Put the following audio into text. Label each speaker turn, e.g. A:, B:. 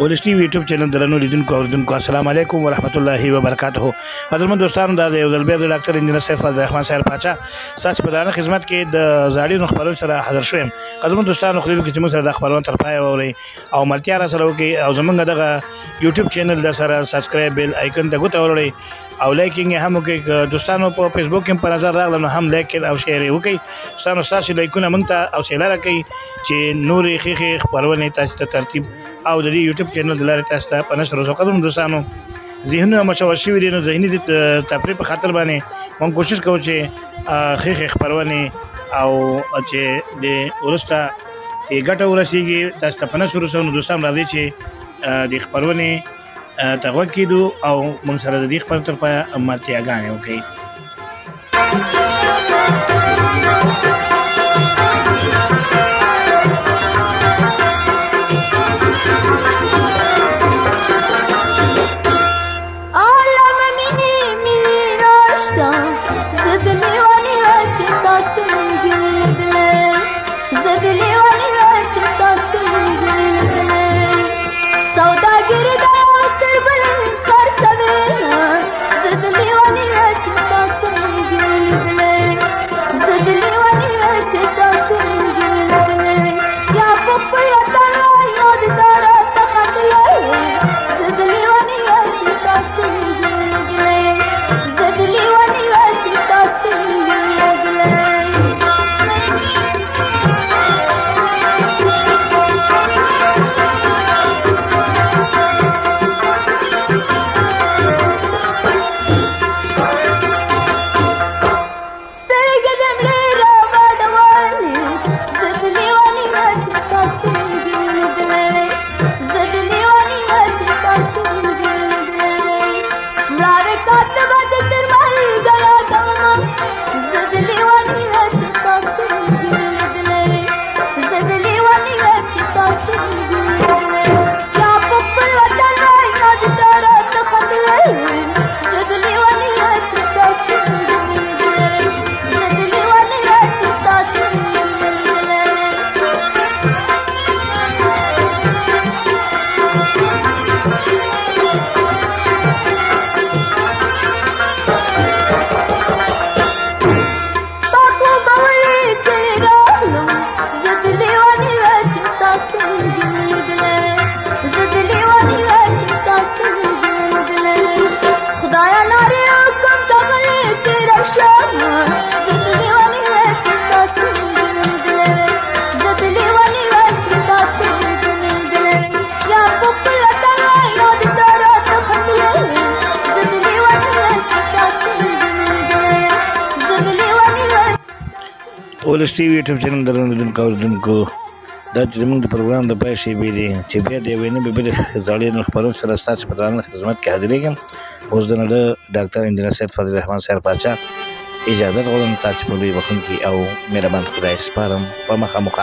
A: ولس ټي وي یوټیوب چینل درنو لیدونکو اوریدونکو السلام علیکم ورحمت الله وبرکاته. قدرمن دوستانو دا یو ځل بیا د ډاکټر انجینر سید فضل الرحمن صاحب پاچا ستاسو په دانه خدمت کې د زاړي خبرونو سره حاضر شوم. قدرمن دوستانو خو دې چې موږ سره د خبرونو تر پای ووري او ملتیا را سره وکي او زمونږ دغه یوټیوب چینل د سره سبسکرایب بیل آیکن ته ګوته ورولئ او لایکینګ هم وکړئ. دوستانو په فیسبوک کې په نظر راغلم نو هم لایک او شیر وکړئ. دوستانو ستاسو لایکونه موږ ته او شیر راکړئ چې نورې ښې خبرونه تاسو ته ترتیب او د یوټیوب چینل د لارې تاسو ته په نشر وسو. قدرمن دوستانو ذهنونه مشوش شوي دي نو ذهني تفریح په خاطر باندې موږ کوشش کوو چې ښې خبرونه او چې د ورسته ګټه ورسیږي تاسو ته په نشر وسو. نو دوستان راځي چې د خبرونه تغوږ کېدو او موږ سره د دې خبرو تر پایه ملتیاګانې وکړئ. ولس ټي وي یوټیوب چینل درنو لیدونکو اوریدونکو دا چې زموږ د پروګرام د پای شیبې دي چې بیا د یوې نوې بلې زړې خبرونو سره ستاسو په درانه خدمت کې حاضرېږم. اوس د ډاکټر انجینر سید فضل الرحمن صاحب پاچا اجازه غواړم تاسو په لوی بخښونکي او مهربان خدای سپارم په مخامخ.